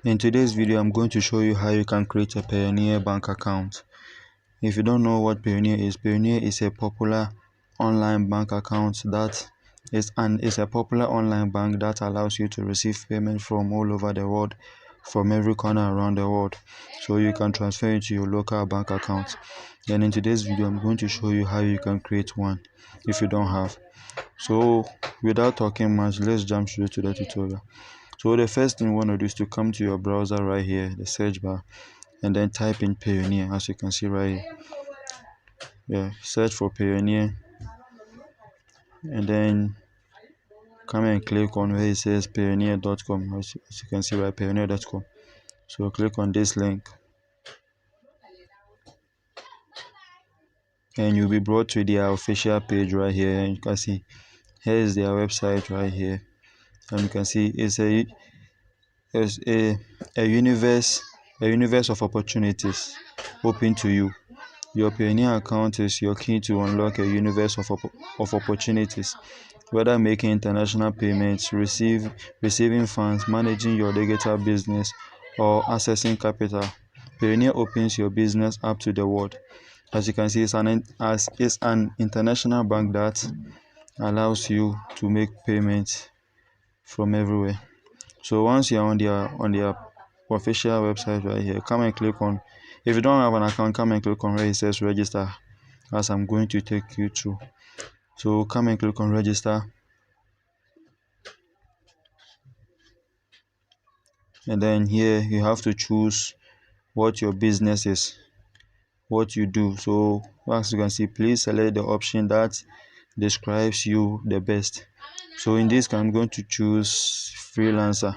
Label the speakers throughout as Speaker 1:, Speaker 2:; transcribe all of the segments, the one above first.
Speaker 1: In today's video, I'm going to show you how you can create a Payoneer bank account. If you don't know what Payoneer is a popular online bank account that is a popular online bank that allows you to receive payment from all over the world, from every corner around the world. So you can transfer it to your local bank account. And in today's video, I'm going to show you how you can create one if you don't have. So without talking much, let's jump straight to the tutorial. So the first thing you want to do is to come to your browser right here, the search bar, and then type in Payoneer, as you can see right here. Yeah, search for Payoneer, and then come and click on where it says payoneer.com, as you can see right, payoneer.com. So click on this link, and you'll be brought to their official page right here. And you can see here is their website right here, and you can see it's a universe of opportunities open to you. Your Payoneer account is your key to unlock a universe of opportunities, whether making international payments, receiving funds, managing your digital business, or accessing capital. Payoneer opens your business up to the world. As you can see, it's an international bank that allows you to make payments from everywhere. So once you're on their official website right here, come and click on. If you don't have an account, come and click on where it says register, as I'm going to take you through. So come and click on register, and then here you have to choose what your business is, what you do. So as you can see, please select the option that describes you the best. So in this case, I'm going to choose freelancer.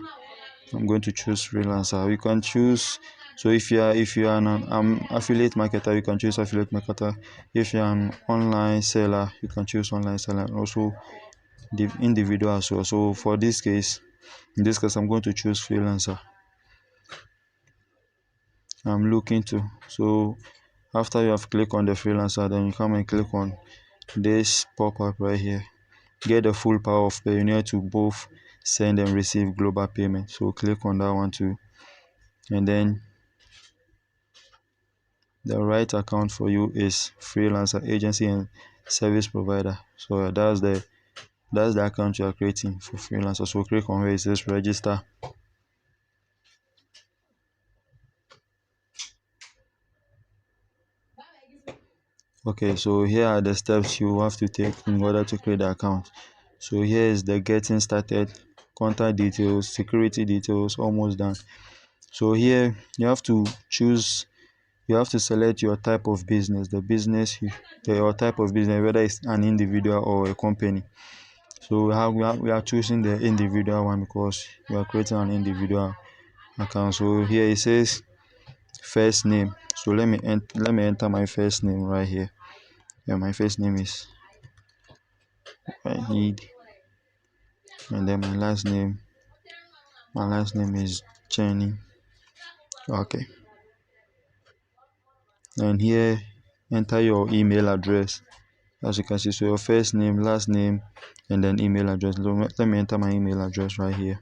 Speaker 1: You can choose. So if you are an affiliate marketer, you can choose affiliate marketer. If you're an online seller, you can choose online seller, and also the individual as well. So for this case, in this case, I'm going to choose freelancer. I'm looking to. So after you have clicked on the freelancer, then you come and click on this pop-up right here. Get the full power of Payoneer to both send and receive global payment. So click on that one too, and then the right account for you is freelancer, agency, and service provider. So that's the account you are creating for freelancer. So click on where it says register. Okay, so here are the steps you have to take in order to create the account. So here is the getting started, contact details, security details, almost done. So here you have to select your type of business, your type of business, whether it's an individual or a company. So we are choosing the individual one because we are creating an individual account. So here it says first name. So let me enter my first name right here. Yeah, my first name is Wahid, and then my last name is Jenny. Okay, and here enter your email address, as you can see. So your first name, last name, and then email address. Let me enter my email address right here.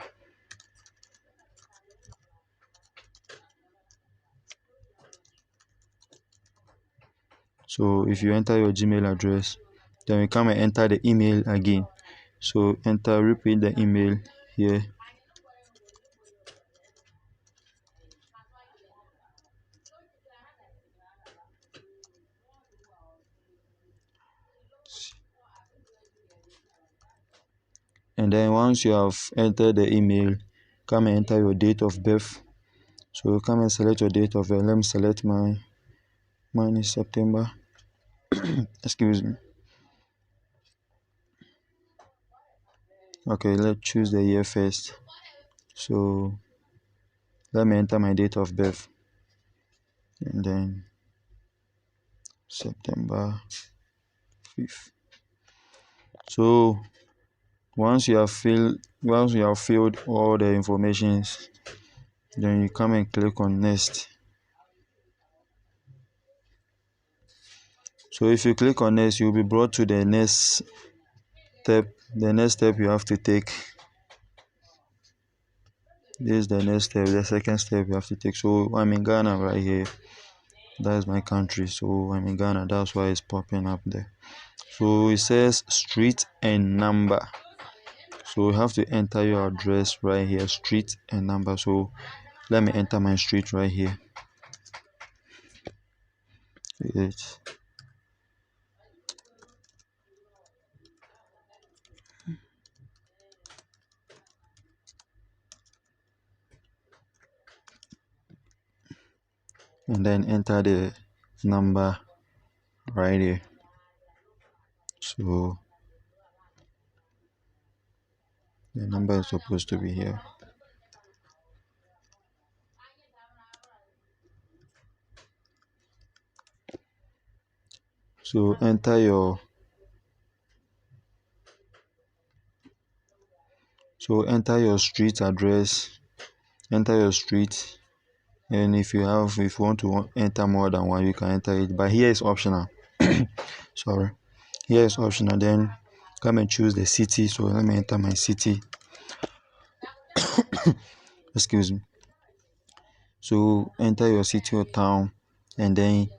Speaker 1: So if you enter your Gmail address, then we come and enter the email again. So repeat the email here. And then once you have entered the email, come and enter your date of birth. So come and select your date of birth. Let me select mine is September. Excuse me. Okay, let's choose the year first. So let me enter my date of birth, and then September 5th. So once you have filled all the information, then you come and click on next. So if you click on next, you'll be brought to the next step. The next step you have to take This is the next step, the second step you have to take. So I'm in Ghana right here. That's my country. So I'm in Ghana. That's why it's popping up there. So it says street and number. So you have to enter your address right here, street and number. So let me enter my street right here. It, and then enter the number right here. So the number is supposed to be here. So enter your street address, enter your street, and if you want to enter more than one, you can enter it. But here is optional. Sorry, here is optional. Then come and choose the city. So let me enter my city. Excuse me. So enter your city or town, and then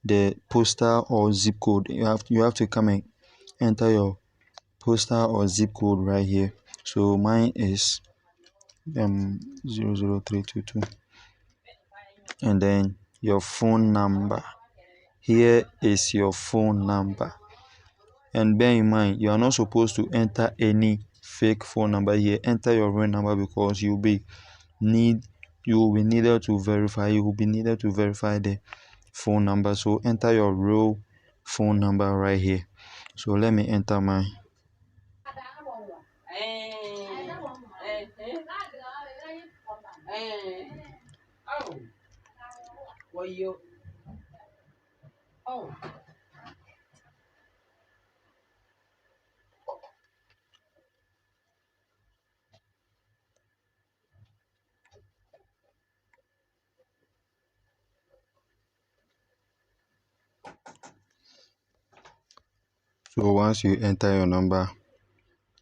Speaker 1: the postal or zip code. You have to come and enter your postal or zip code right here. So mine is 00322, and then your phone number. Here is your phone number, and bear in mind you are not supposed to enter any fake phone number here. Enter your real number because you will be needed to verify the phone number. So enter your real phone number right here. So let me enter mine. So once you enter your number,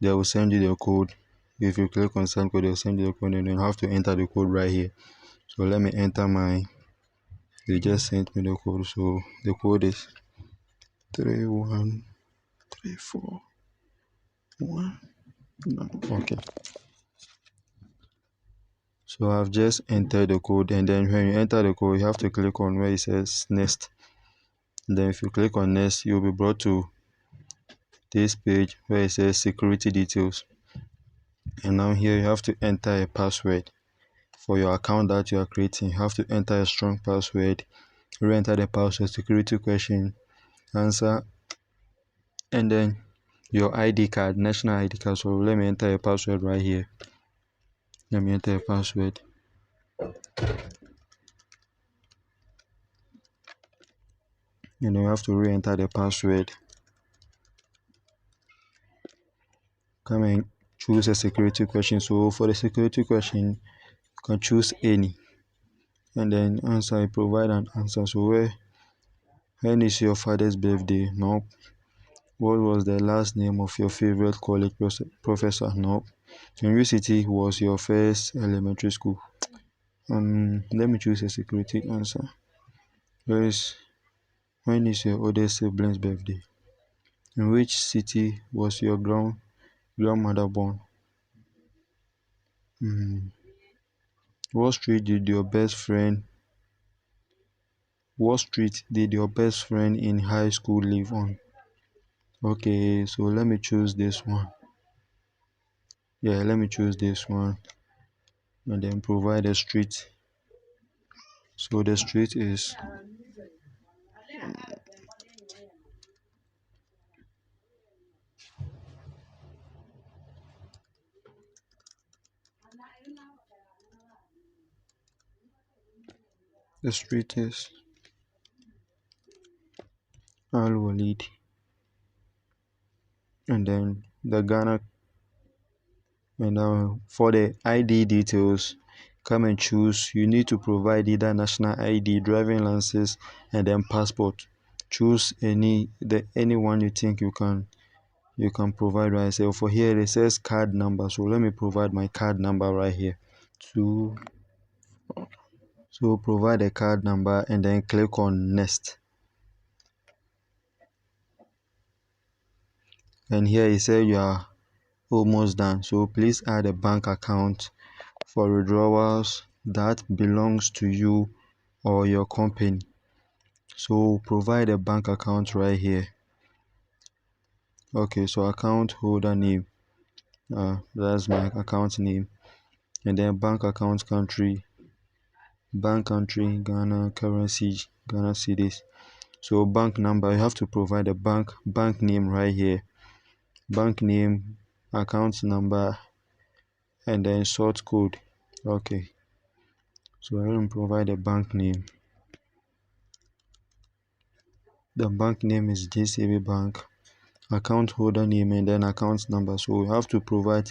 Speaker 1: they will send you the code. If you click on send code, they'll send you the code, and you have to enter the code right here. So let me enter mine. They just sent me the code. So the code is 31341. Okay. So I've just entered the code, and then when you enter the code, you have to click on where it says next. Then if you click on next, you'll be brought to this page where it says security details. And now here you have to enter a password for your account that you are creating. You have to enter a strong password, re-enter the password, security question, answer, and then your ID card, national ID card. So let me enter a password right here. Let me enter a password. And then you have to re-enter the password. Come and choose a security question. So for the security question, you can choose any. And then answer, provide an answer. So when is your father's birthday? No. What was the last name of your favorite college professor? No. In which city was your first elementary school? Let me choose a security answer. When is your oldest sibling's birthday? In which city was your grandmother born? What street did your best friend What street did your best friend in high school live on? Okay, so let me choose this one. Yeah, let me choose this one, and then provide a street. So the street is Al Walid, and then the Ghana. And now for the ID details, come and choose. You need to provide either national ID, driving license, and then passport. Choose anyone you think you can provide right. So for here it says card number. So let me provide my card number right here. to so provide a card number and then click on next. And here it says you are almost done. So please add a bank account for withdrawals that belongs to you or your company. So provide a bank account right here. Okay, so account holder name, that's my account name, and then bank country, Ghana currency, Ghana cedis. So bank number, you have to provide a bank name right here, bank name, account number, and then sort code. Okay, so I will provide a bank name. The bank name is JCB Bank, account holder name, and then account number. So we have to provide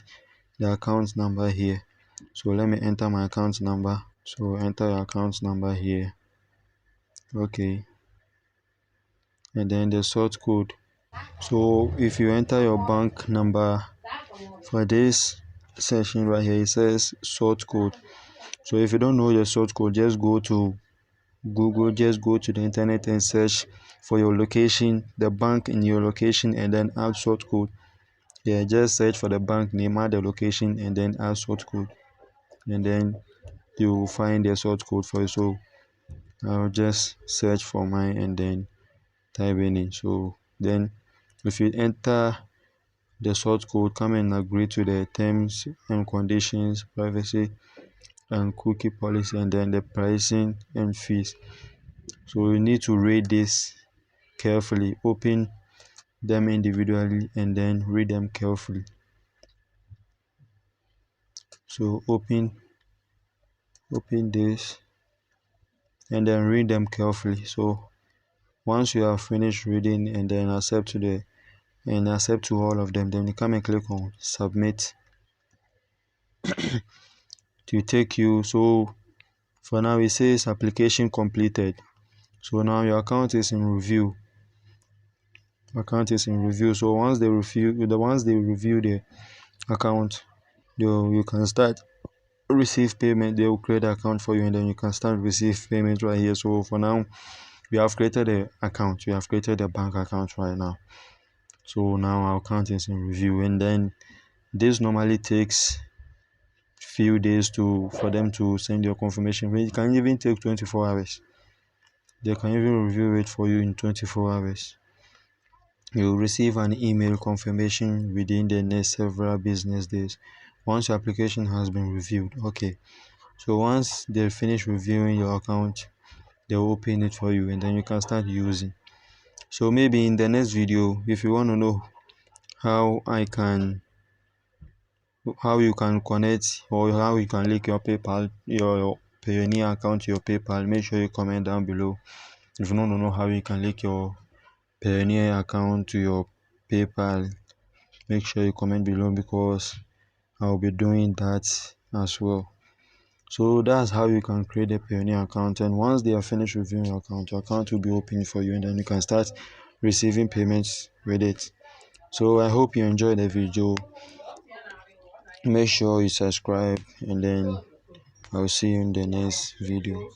Speaker 1: the account number here. So let me enter my account number. So enter your account number here. Okay, and then the sort code. So if you enter your bank number for this section right here, it says sort code. So if you don't know your sort code, just go to Google, just go to the internet and search for your location, the bank in your location, and then add sort code. Yeah, just search for the bank name, add the location, and then add sort code, and then you will find the sort code for you. So I'll just search for mine and then type in it. So then if you enter the sort code, come and agree to the terms and conditions, privacy and cookie policy, and then the pricing and fees. So you need to read this carefully, open them individually, and then read them carefully. So open this and then read them carefully. So once you have finished reading and then accept to all of them, then you come and click on submit to take you. So for now it says application completed. So now your account is in review. So once they review the account, you can start receive payment. They will create an account for you and then you can start receive payment right here. So for now we have created a account, we have created a bank account right now. So now our account is in review, and then this normally takes few days for them to send your confirmation. It can even take 24 hours. They can even review it for you in 24 hours. You'll receive an email confirmation within the next several business days once your application has been reviewed. Okay, so once they finish reviewing your account, they'll open it for you and then you can start using. So maybe in the next video, if you want to know how you can connect or how you can link your PayPal, your Payoneer account to your PayPal, make sure you comment down below. If you want to know how you can link your Payoneer account to your PayPal, make sure you comment below because I'll be doing that as well. So that's how you can create a Payoneer account, and once they are finished reviewing your account will be open for you and then you can start receiving payments with it. So I hope you enjoyed the video. Make sure you subscribe and then I'll see you in the next video.